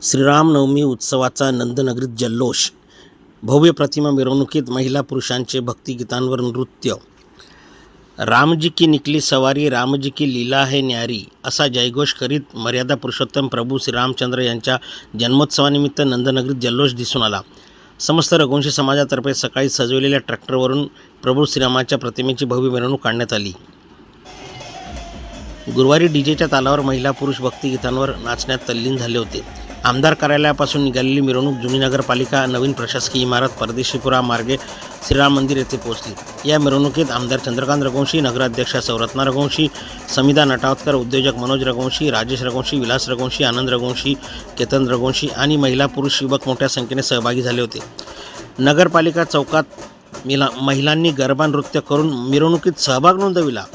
श्रीरामनवमी उत्सवाचा नंदनगरीत जल्लोष. भव्य प्रतिमा मिरवणुकीत महिला पुरुषांचे भक्तिगीतांवर नृत्य. रामजी की निकली सवारी, रामजी की लीला है न्यारी असा जयघोष करीत मर्यादा पुरुषोत्तम प्रभू श्रीरामचंद्र यांच्या जन्मोत्सवानिमित्त नंदनगरीत जल्लोष दिसून आला. समस्त रघुवंशी समाजातर्फे सकाळी सजवलेल्या ट्रॅक्टरवरून प्रभू श्रीरामाच्या प्रतिमेची भव्य मिरवणूक काढण्यात आली. गुरुवारी डीजेच्या तालावर महिला पुरुष भक्तिगीतांवर नाचण्यात तल्लीन झाले होते. आमदार कार्यालयापासून निघालेली मिरवणूक जुनी नगरपालिका, नवीन प्रशासकीय इमारत, परदेशीपुरा मार्गे श्रीराम मंदिर येथे पोहोचली. या मिरवणुकीत आमदार चंद्रकांत रघुवंशी, नगराध्यक्षा सौरत्ना रघुवंशी, समिधा नटावतकर, उद्योजक मनोज रघुवंशी, राजेश रघुवंशी, विलास रघुवंशी, आनंद रघुवंशी, केतन रघुवंशी आणि महिला पुरुष युवक मोठ्या संख्येने सहभागी झाले होते. नगरपालिका चौकात महिलांनी गरबा नृत्य करून मिरवणुकीत सहभाग नोंदविला.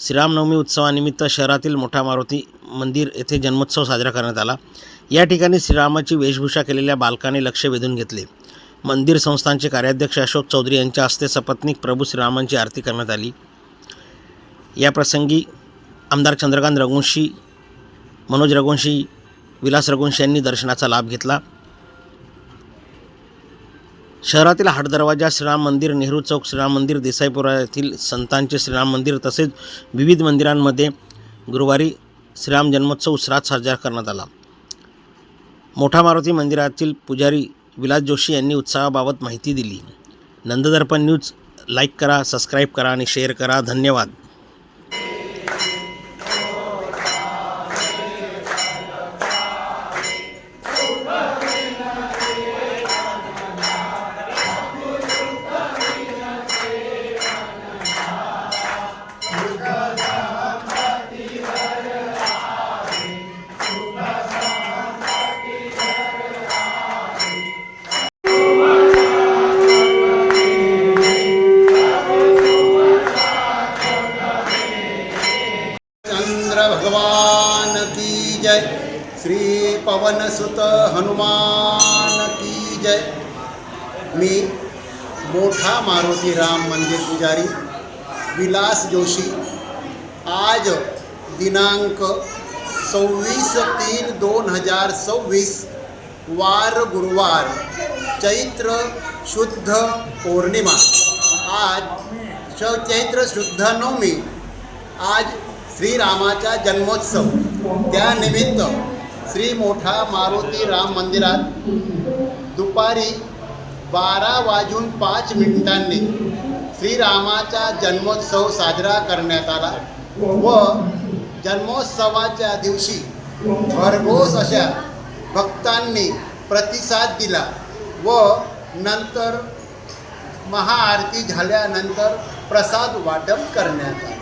श्रीरामनवमी उत्सवानिमित्त शहरातील मोठा मारुती मंदिर येथे जन्मोत्सव साजरा करण्यात आला। या ठिकाणी श्रीरामाची वेशभूषा केलेल्या बालकाने लक्ष वेधून घेतले। मंदिर संस्थानचे कार्याध्यक्ष अशोक चौधरी यांच्या हस्ते सपत्नीक प्रभू श्रीरामांची आरती करण्यात आली। या प्रसंगी आमदार चंद्रकांत रघुवंशी, मनोज रघुवंशी, विलास रघुवंशी यांनी दर्शनाचा लाभ घेतला। शहरातील हाटदरवाजा श्रीराम मंदिर, नेहरू चौक श्रीराम मंदिर, देसाईपुरा येथील संतांचे श्रीराम मंदिर तसेच विविध मंदिरांमध्ये गुरुवारी श्रीराम जन्मोत्सव उत्साहात साजरा करण्यात आला। मोठा मारुती मंदिरातील पुजारी विलास जोशी यांनी उत्सवाबाबत माहिती दिली। नंददर्पण न्यूज लाईक करा, सबस्क्राईब करा आणि शेअर करा। धन्यवाद। भगवान की जय। श्री पवन सुत हनुमान की जय। मी मोठा मारुती राम मंदिर पुजारी विलास जोशी आज दिनांक 26/3/2026 वार गुरुवार चैत्र शुद्ध पौर्णिमा आज चैत्र शुद्ध नवमी आज श्रीरामाचा जन्मोत्सव त्यानिमित्त श्री मोठा मारुती राम मंदिरात दुपारी 12:05 श्रीरामाचा जन्मोत्सव साजरा करण्यात आला व जन्मोत्सवाच्या दिवशी भरघोस अशा भक्तांनी प्रतिसाद दिला व नंतर महाआरती झाल्यानंतर प्रसाद वाटप करण्यात आला।